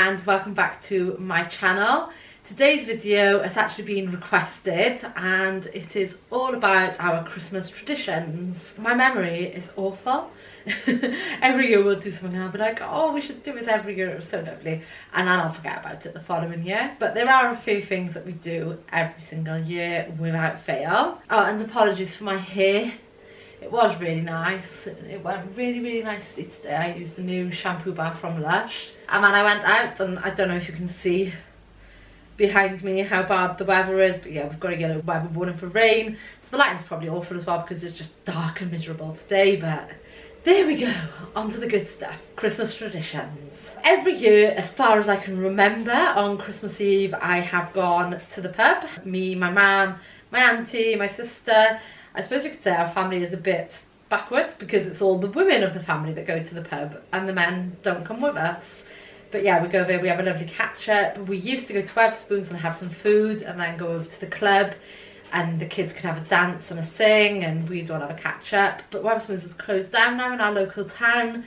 and welcome back to my channel. Today's video has actually been requested and it is all about our Christmas traditions. My memory is awful. Every year we'll do something and I'll be like, oh, we should do this every year, it was so lovely, and then I'll forget about it the following year. But there are a few things that we do every single year without fail. Oh, and apologies for my hair. It was really nice. It went really nicely today. I used the new shampoo bar from Lush. And then I went out, and I don't know if you can see behind me how bad the weather is, but yeah, we've got a yellow weather warning for rain. So the lighting's probably awful as well because it's just dark and miserable today, but there we go, on to the good stuff. Christmas traditions. Every year, as far as I can remember, on Christmas Eve, I have gone to the pub. Me, my mum, my auntie, my sister. I suppose you could say our family is a bit backwards because it's all the women of the family that go to the pub and the men don't come with us. But yeah, we go there, we have a lovely catch up. We used to go to Wetherspoons and have some food and then go over to the club and the kids could have a dance and a sing and we'd all have a catch up. But Wetherspoons is closed down now in our local town,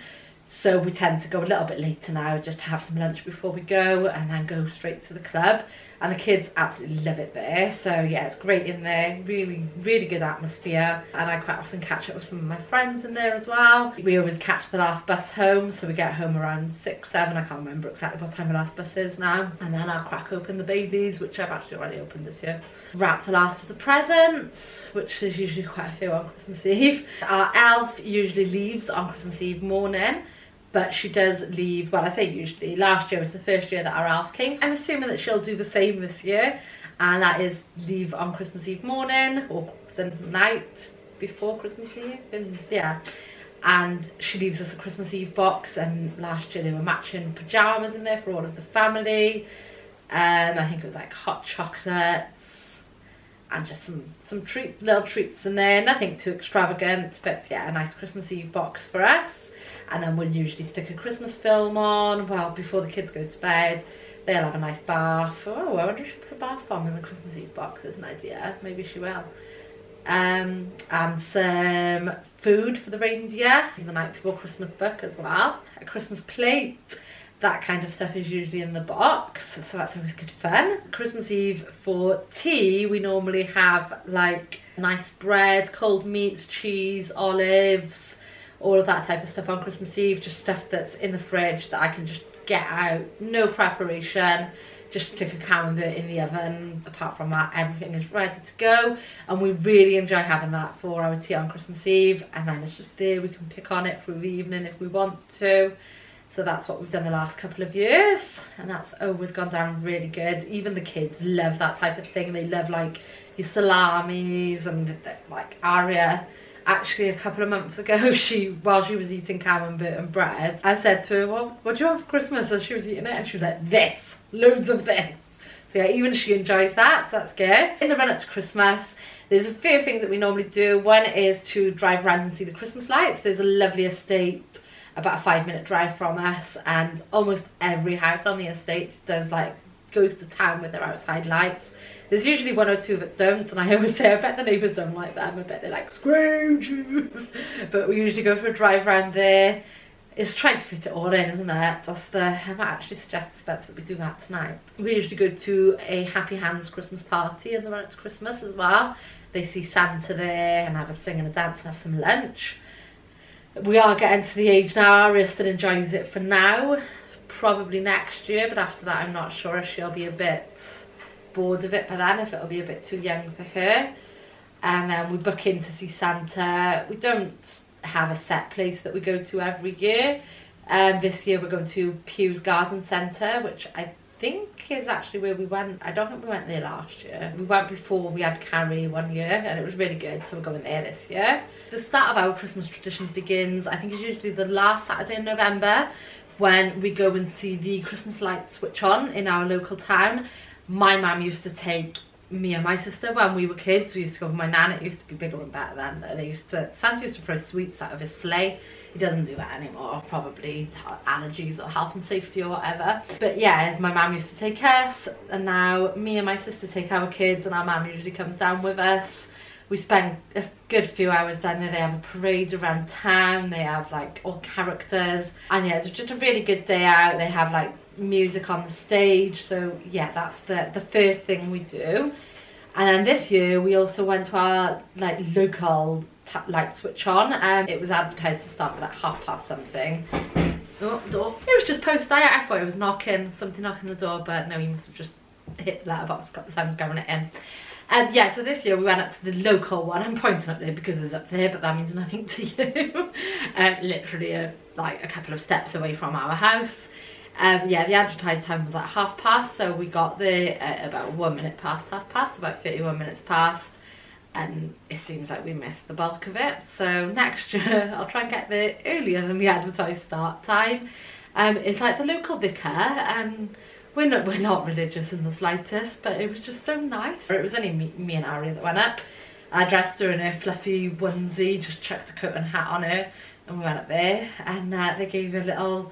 so we tend to go a little bit later now just to have some lunch before we go and then go straight to the club. And the kids absolutely love it there, so yeah, it's great in there, really good atmosphere, and I quite often catch up with some of my friends in there as well. We always catch the last bus home, so we get home around 6, 7, I can't remember exactly what time the last bus is now, and then I'll crack open the Baileys, which I've actually already opened this year. Wrap the last of the presents, which is usually quite a few on Christmas Eve. Our elf usually leaves on Christmas Eve morning, but she does leave, well, I say usually, last year was the first year that our elf came. I'm assuming that she'll do the same this year, and that is leave on Christmas Eve morning, or the night before Christmas Eve, and yeah. And she leaves us a Christmas Eve box, and last year they were matching pyjamas in there for all of the family. I think it was like hot chocolates, and just some little treats in there, nothing too extravagant, but yeah, a nice Christmas Eve box for us. And then we'll usually stick a Christmas film on, well, before the kids go to bed. They'll have a nice bath. Oh, I wonder if she'll put a bath bomb in the Christmas Eve box. There's an idea. Maybe she will. And some food for the reindeer. The night before Christmas book as well. A Christmas plate. That kind of stuff is usually in the box, so that's always good fun. Christmas Eve for tea, we normally have like nice bread, cold meats, cheese, olives, all of that type of stuff on Christmas Eve, just stuff that's in the fridge that I can just get out, no preparation, just stick a camembert in the oven. Apart from that, everything is ready to go, and we really enjoy having that for our tea on Christmas Eve, and then it's just there, we can pick on it through the evening if we want to. So that's what we've done the last couple of years, and that's always gone down really good. Even the kids love that type of thing. They love like your salamis and like Aria. Actually, a couple of months ago, while she was eating camembert and bread, I said to her, well, what do you want for Christmas? And she was eating it, and she was like, this, loads of this. So yeah, even she enjoys that, so that's good. In the run up to Christmas, there's a few things that we normally do. One is to drive around and see the Christmas lights. There's a lovely estate about a 5-minute drive from us, and almost every house on the estate goes to town with their outside lights. There's usually one or two that don't, and I always say, I bet the neighbours don't like them. I bet they're like, Scrooge! But we usually go for a drive around there. It's trying to fit it all in, isn't it? I might actually suggest to Spencer that we do that tonight. We usually go to a Happy Hands Christmas party in the run up to Christmas as well. They see Santa there and have a sing and a dance and have some lunch. We are getting to the age now, Aria still enjoys it for now. Probably next year, but after that I'm not sure if she'll be a bit bored of it by then, if it'll be a bit too young for her. And then we book in to see Santa. We don't have a set place that we go to every year. This year we're going to Pew's Garden Centre, which I think is actually where we went. I don't think we went there last year. We went before we had Carrie one year and it was really good, so we're going there this year. The start of our Christmas traditions begins, I think it's usually the last Saturday in November, when we go and see the Christmas lights switch on in our local town. My mum used to take me and my sister when we were kids. We used to go with my nan. It used to be bigger and better then. Santa used to throw sweets out of his sleigh. He doesn't do that anymore, probably allergies or health and safety or whatever. But yeah, my mum used to take us, and now me and my sister take our kids, and our mum usually comes down with us. We spend a good few hours down there. They have a parade around town, they have like all characters, and yeah, it's just a really good day out. They have like music on the stage, so yeah, that's the first thing we do. And then this year we also went to our like local light switch on. It was advertised to start at like 1:30 something. Oh, door. It was just post night. I thought it was something knocking the door, but no, he must have just hit the letterbox a couple of times grabbing it in. Yeah, so this year we went up to the local one. I'm pointing up there because it's up there, but that means nothing to you. Literally like a couple of steps away from our house. Yeah, the advertised time was at 1:30, so we got there at about 1 minute past 1:30, about 31 minutes past, and it seems like we missed the bulk of it. So next year I'll try and get there earlier than the advertised start time. It's like the local vicar, and we're not religious in the slightest, but it was just so nice. It was only me and Ari that went up. I dressed her in a fluffy onesie, just chucked a coat and hat on her, and we went up there, and they gave her little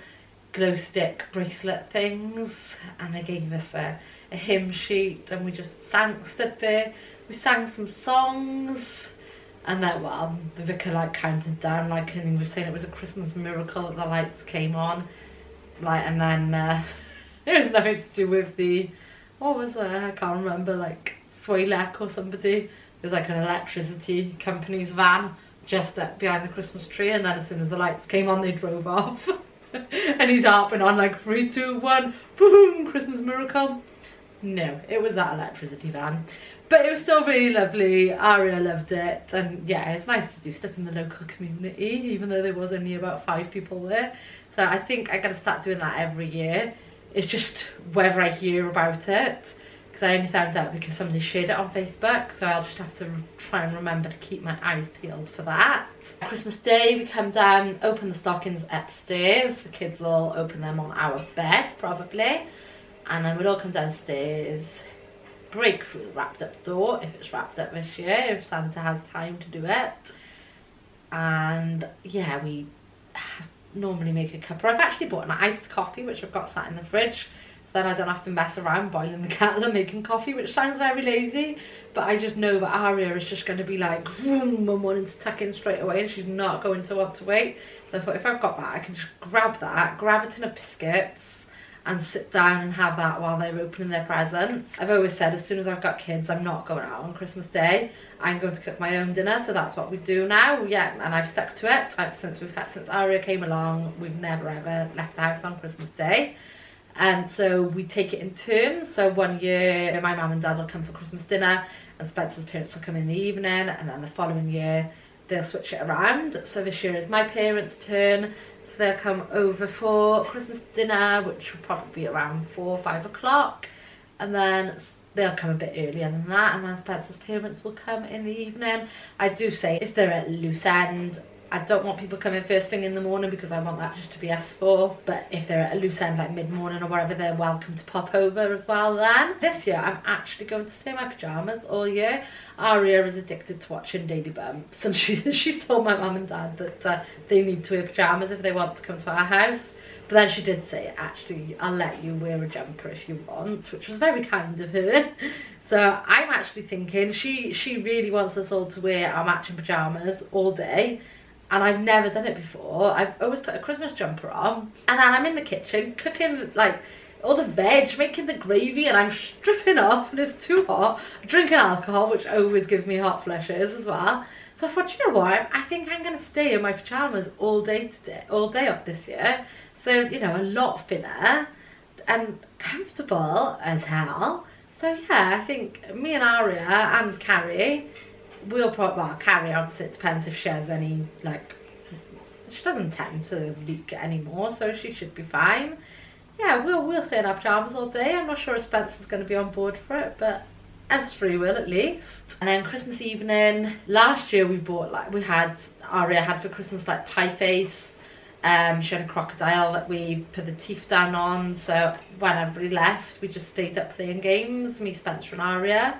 glow stick bracelet things, and they gave us a hymn sheet, and we just stood there. We sang some songs, and then, well, the vicar like counted down, like, and he was saying it was a Christmas miracle that the lights came on, like, and then it was nothing to do with the, what was it, I can't remember, like Swalek or somebody. It was like an electricity company's van just up behind the Christmas tree, and then as soon as the lights came on they drove off. And he's harping on like 3, 2, 1, boom, Christmas miracle. No, it was that electricity van. But it was still really lovely. Aria loved it, and yeah, it's nice to do stuff in the local community, even though there was only about 5 people there. So I think I gotta start doing that every year. It's just whether I hear about it, because I only found out because somebody shared it on Facebook, so I'll just have to try and remember to keep my eyes peeled for that. Christmas Day we come down, open the stockings upstairs. The kids will open them on our bed probably, and then we'll all come downstairs, break through the wrapped up door if it's wrapped up this year, if Santa has time to do it. And yeah, we normally make a cuppa. I've actually bought an iced coffee which I've got sat in the fridge, then I don't have to mess around boiling the kettle and making coffee, which sounds very lazy, but I just know that Aria is just going to be like vroom and wanting to tuck in straight away, and she's not going to want to wait. So I thought if I've got that, I can just grab a tin of biscuits and sit down and have that while they're opening their presents. I've always said as soon as I've got kids, I'm not going out on Christmas Day. I'm going to cook my own dinner, so that's what we do now. Yeah, and I've stuck to it since Aria came along. We've never ever left the house on Christmas Day. And so we take it in turns. So one year my mum and dad will come for Christmas dinner, and Spencer's parents will come in the evening, and then the following year they'll switch it around. So this year is my parents' turn. So they'll come over for Christmas dinner, which will probably be around 4 or 5 o'clock, and then they'll come a bit earlier than that, and then Spencer's parents will come in the evening. I do say if they're at loose end, I don't want people coming first thing in the morning because I want that just to be us 4. But if they're at a loose end like mid-morning or whatever, they're welcome to pop over as well then. This year I'm actually going to stay in my pyjamas all year. Aria is addicted to watching Daily Bumps, and she's told my mum and dad that they need to wear pyjamas if they want to come to our house. But then she did say, actually, I'll let you wear a jumper if you want, which was very kind of her. So I'm actually thinking she really wants us all to wear our matching pyjamas all day. And I've never done it before. I've always put a Christmas jumper on, and then I'm in the kitchen cooking like all the veg, making the gravy, and I'm stripping off and it's too hot. I'm drinking alcohol, which always gives me hot flushes as well. So I thought, you know what, I think I'm going to stay in my pyjamas all day up this year. So, you know, a lot thinner and comfortable as hell. So yeah, I think me and Aria and Carrie, we'll probably, well, Carrie obviously, it depends if she has any, like, she doesn't tend to leak anymore, so she should be fine. Yeah, we'll stay in our pyjamas all day. I'm not sure if Spencer's going to be on board for it, but as 3 will at least. And then Christmas evening, last year we bought, like, Aria had for Christmas, like, pie face. She had a crocodile that we put the teeth down on, so when everybody left, we just stayed up playing games, me, Spencer and Aria.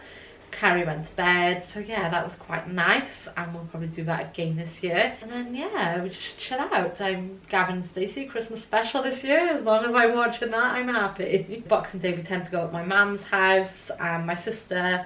Carrie went to bed, so yeah, that was quite nice, and we'll probably do that again this year. And then yeah, we just chill out. I'm Gavin and Stacey Christmas special this year. As long as I'm watching that, I'm happy. Boxing Day we tend to go at my mum's house, and my sister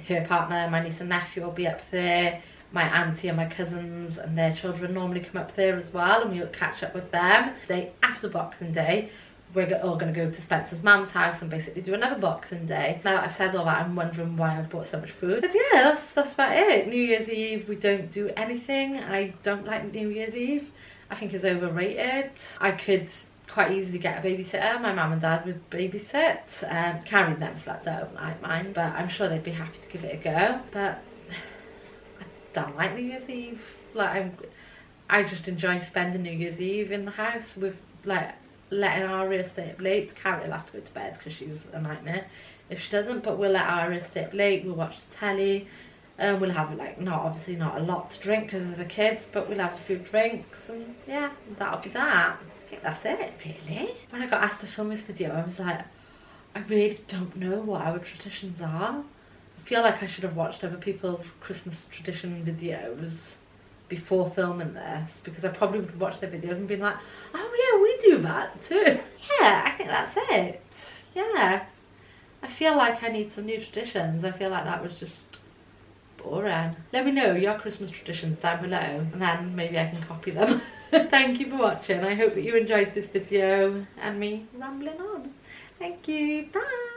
her partner, my niece and nephew will be up there. My auntie and my cousins and their children normally come up there as well, and we'll catch up with them. The day after Boxing Day, we're all going to go to Spencer's mum's house and basically do another Boxing Day. Now I've said all that, I'm wondering why I've bought so much food. But yeah, that's about it. New Year's Eve, we don't do anything. I don't like New Year's Eve. I think it's overrated. I could quite easily get a babysitter. My mum and dad would babysit. Carrie's never slept overnight, mine, but I'm sure they'd be happy to give it a go. But I don't like New Year's Eve. Like, I just enjoy spending New Year's Eve in the house with, like, letting Aria stay up late. Carrie will have to go to bed because she's a nightmare if she doesn't, but we'll let Aria stay up late. We'll watch the telly. We'll have, like, obviously not a lot to drink because of the kids, but we'll have a few drinks, and yeah, that'll be that. I think that's it, really. When I got asked to film this video, I was like, I really don't know what our traditions are. I feel like I should have watched other people's Christmas tradition videos before filming this, because I probably would watch their videos and be like, oh yeah, we do that too. Yeah, I think that's it. Yeah, I feel like I need some new traditions. I feel like that was just boring. Let me know your Christmas traditions down below, and then maybe I can copy them. Thank you for watching. I hope that you enjoyed this video and me rambling on. Thank you. Bye.